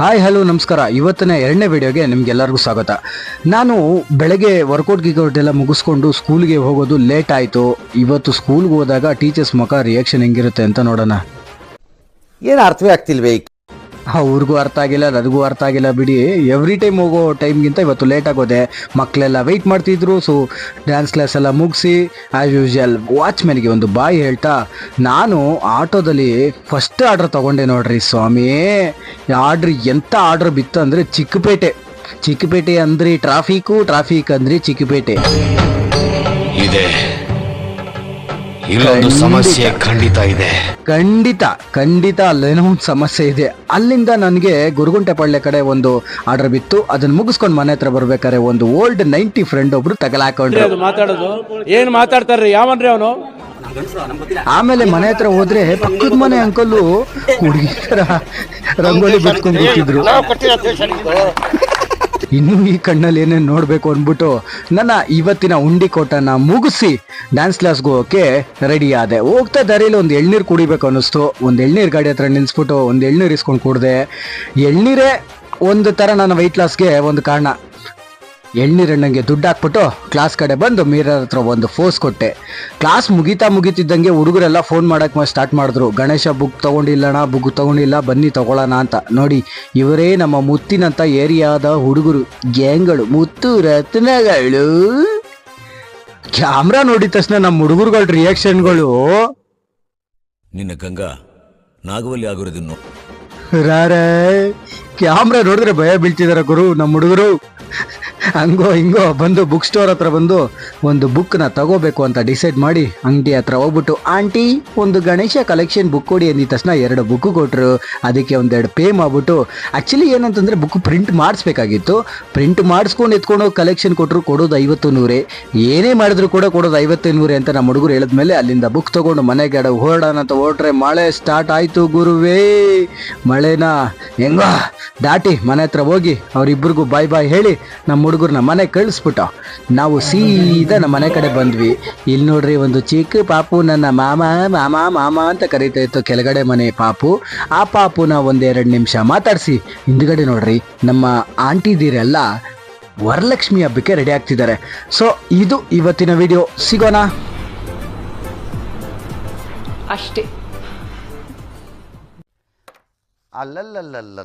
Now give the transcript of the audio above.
Hi hello ನಮಸ್ಕಾರ. ಇವತ್ತಿನ ಎರಡನೇ ವಿಡಿಯೋಗೆ ನಿಮ್ಗೆಲ್ಲರಿಗೂ ಸ್ವಾಗತ. ನಾನು ಬೆಳಗ್ಗೆ ವರ್ಕೌಟ್ ಎಲ್ಲ ಮುಗಿಸ್ಕೊಂಡು ಸ್ಕೂಲ್ಗೆ ಹೋಗೋದು ಲೇಟ್ ಆಯಿತು. ಇವತ್ತು ಸ್ಕೂಲ್ಗೆ ಹೋದಾಗ ಟೀಚರ್ಸ್ ಮುಖ ರಿಯಾಕ್ಷನ್ ಹೆಂಗಿರುತ್ತೆ ಅಂತ ನೋಡೋಣ. ಏನು ಅರ್ಥವೇ ಆಗ್ತಿಲ್ವೇ? ಅವ್ರಿಗೂ ಅರ್ಥ ಆಗಿಲ್ಲ, ನನಗೂ ಅರ್ಥ ಆಗಿಲ್ಲ ಬಿಡಿ. ಎವ್ರಿ ಟೈಮ್ ಹೋಗೋ ಟೈಮ್ಗಿಂತ ಇವತ್ತು ಲೇಟ್ ಆಗೋದೆ. ಮಕ್ಕಳೆಲ್ಲ ವೆಯ್ಟ್ ಮಾಡ್ತಿದ್ರು. ಸೊ ಡ್ಯಾನ್ಸ್ ಕ್ಲಾಸ್ ಎಲ್ಲ ಮುಗಿಸಿ ಆ್ಯಸ್ ಯೂಶುವಲ್ ವಾಚ್ಮ್ಯಾನ್ಗೆ ಒಂದು ಬಾಯ್ ಹೇಳ್ತಾ ನಾನು ಆಟೋದಲ್ಲಿ ಫಸ್ಟ್ ಆರ್ಡ್ರ್ ತೊಗೊಂಡೆ ನೋಡ್ರಿ ಸ್ವಾಮಿ. ಆರ್ಡ್ರ್ ಎಂಥ ಆರ್ಡ್ರ್ ಬಿತ್ತು ಅಂದರೆ ಚಿಕ್ಕಪೇಟೆ ಅಂದ್ರೆ ಟ್ರಾಫಿಕ್ ಅಂದ್ರೆ ಚಿಕ್ಕಪೇಟೆ ಇದೆ. ಇಲ್ಲೊಂದು ಸಮಸ್ಯೆ ಖಂಡಿತ ಇದೆ. ಖಂಡಿತ ಅಲ್ಲೇನೋ ಒಂದು ಸಮಸ್ಯೆ ಇದೆ. ಅಲ್ಲಿಂದ ನನಗೆ ಗುರುಗುಂಟೆಪಾಳ್ಯ ಕಡೆ ಒಂದು ಆರ್ಡರ್ ಬಿತ್ತು. ಅದನ್ನ ಮುಗಿಸ್ಕೊಂಡು ಮನೆ ಹತ್ರ ಬರ್ಬೇಕಾದ್ರೆ ಒಂದು ಓಲ್ಡ್ 90 ಫ್ರೆಂಡ್ ಒಬ್ರು ತಗಲಾಕೊಂಡ್ರು. ಮಾತಾಡೋದು ಏನ್ ಮಾತಾಡ್ತಾರ್ರಿ? ಯಾವನ್ರಿ ಅವನು? ಆಮೇಲೆ ಮನೆ ಹತ್ರ ಹೋದ್ರೆ ಪಕ್ಕದ ಮನೆ ಅಂಕಲ್ಲು ಹುಡುಗಿ ತರ ರಂಗೋಲಿ ಬಿಟ್ಕೊಂಡು ಕೂತಿದ್ರು. ಇನ್ನೂ ಈ ಕಣ್ಣಲ್ಲಿ ಏನೇನು ನೋಡಬೇಕು ಅಂದ್ಬಿಟ್ಟು ನನ್ನ ಇವತ್ತಿನ ಉಂಡಿ ಕೋಟನ ಮುಗಿಸಿ ಡ್ಯಾನ್ಸ್ ಕ್ಲಾಸ್ಗೆ ಹೋಗೋಕ್ಕೆ ರೆಡಿ ಆದೆ. ಹೋಗ್ತಾ ದಾರಿಯಲ್ಲಿ ಒಂದು ಎಳ್ನೀರು ಕುಡಿಬೇಕು ಅನ್ನಿಸ್ತು. ಒಂದು ಎಳ್ನೀರು ಗಾಡಿ ಹತ್ರ ನಿಲ್ಲಿಸ್ಬಿಟ್ಟು ಒಂದು ಎಳ್ನೀರು ಇಸ್ಕೊಂಡು ಕುಡಿದೆ. ಎಳ್ನೀರೇ ಒಂದು ಥರ ನನ್ನ ವೆಯ್ಟ್ ಲಾಸ್ಗೆ ಒಂದು ಕಾರಣ. ಎಳ್ನೀರಣ್ಣಂಗೆ ದುಡ್ಡು ಹಾಕ್ಬಿಟ್ಟು ಕ್ಲಾಸ್ ಕಡೆ ಬಂದು ಮಿರರ್ ಹತ್ರ ಒಂದು ಫೋಸ್ ಕೊಟ್ಟೆ. ಕ್ಲಾಸ್ ಮುಗಿತಿದ್ದಂಗೆ ಹುಡುಗರೆಲ್ಲ ಫೋನ್ ಮಾಡೋಕ್ಕೆ ಸ್ಟಾರ್ಟ್ ಮಾಡಿದ್ರು. ಗಣೇಶ ಬುಕ್ ತೊಗೊಂಡಿಲ್ಲ ಬನ್ನಿ ತಗೊಳ್ಳೋಣ ಅಂತ. ನೋಡಿ, ಇವರೇ ನಮ್ಮ ಮುತ್ತಿನಂಥ ಏರಿಯಾದ ಹುಡುಗರು, ಗ್ಯಾಂಗ್ಗಳು, ಮುತ್ತು ರತ್ನಗಳು. ಕ್ಯಾಮ್ರಾ ನೋಡಿದ ತಕ್ಷಣ ನಮ್ಮ ಹುಡುಗರುಗಳ ರಿಯಾಕ್ಷನ್ಗಳು. ನಿನ್ನ ಗಂಗಾ ನಾಗವಲ್ಲಿ ಆಗಿರೋದನ್ನು ಕ್ಯಾಮ್ರಾ ನೋಡಿದ್ರೆ ಭಯ ಬೀಳ್ತಿದಾರ ಗುರು ನಮ್ಮ ಹುಡುಗರು. ಹಂಗೋ ಹಿಂಗೋ ಬಂದು ಬುಕ್ ಸ್ಟೋರ್ ಹತ್ರ ಬಂದು ಒಂದು ಬುಕ್ನ ತಗೋಬೇಕು ಅಂತ ಡಿಸೈಡ್ ಮಾಡಿ ಅಂಗಡಿ ಹತ್ರ ಹೋಗ್ಬಿಟ್ಟು, ಆಂಟಿ ಒಂದು ಗಣೇಶ ಕಲೆಕ್ಷನ್ ಬುಕ್ ಕೊಡಿ ಅಂದಿದ ತಕ್ಷಣ 2 ಬುಕ್ ಕೊಟ್ಟರು. ಅದಕ್ಕೆ ಒಂದೆರಡು ಪೇ ಮಾಡ್ಬಿಟ್ಟು, ಆ್ಯಕ್ಚುಲಿ ಏನಂತಂದರೆ ಬುಕ್ ಪ್ರಿಂಟ್ ಮಾಡಿಸ್ಬೇಕಾಗಿತ್ತು. ಪ್ರಿಂಟ್ ಮಾಡಿಸ್ಕೊಂಡು ಎತ್ಕೊಂಡು ಕಲೆಕ್ಷನ್ ಕೊಟ್ಟರು. ಕೊಡೋದು 50-100. ಏನೇ ಮಾಡಿದ್ರು ಕೂಡ ಕೊಡೋದು 50-100 ಅಂತ ನಮ್ಮ ಹುಡುಗರು ಹೇಳಿದ್ಮೇಲೆ ಅಲ್ಲಿಂದ ಬುಕ್ ತೊಗೊಂಡು ಮನೆಗೆ ಹೊರಡೋಣ ಅಂತ ಹೊರಟ್ರೆ ಮಳೆ ಸ್ಟಾರ್ಟ್ ಆಯಿತು ಗುರುವೇ. ಮಳೆನ ಹೆಂಗೋ ದಾಟಿ ಮನೆ ಹತ್ರ ಹೋಗಿ ಅವರಿಬ್ಬರಿಗೂ ಬಾಯ್ ಹೇಳಿ ನಮ್ಮ ಹುಡುಗರನ್ನ ಮನೆ ಕಳಿಸ್ಬಿಟ್ಟು ನಾವು ಸೀದಾ ನಮ್ಮ ಮನೆ ಕಡೆ ಬಂದ್ವಿ. ಇಲ್ಲಿ ನೋಡ್ರಿ ಒಂದು ಚಿಕ್ಕ ಪಾಪು ನನ್ನ ಮಾಮ ಅಂತ ಕರೀತಾ ಇತ್ತು ಕೆಳಗಡೆ ಮನೆ ಪಾಪು. ಆ ಪಾಪುನ 1-2 ನಿಮಿಷ ಮಾತಾಡಿಸಿ ಹಿಂದ್ಗಡೆ ನೋಡ್ರಿ ನಮ್ಮ ಆಂಟಿದಿರೆಲ್ಲ ವರಲಕ್ಷ್ಮಿ ಹಬ್ಬಕ್ಕೆ ರೆಡಿ ಆಗ್ತಿದ್ದಾರೆ. ಸೊ ಇದು ಇವತ್ತಿನ ವಿಡಿಯೋ. ಸಿಗೋಣ ಅಷ್ಟೇ. ಅಲ್ಲಲ್ಲಲ್ಲಲ್ಲ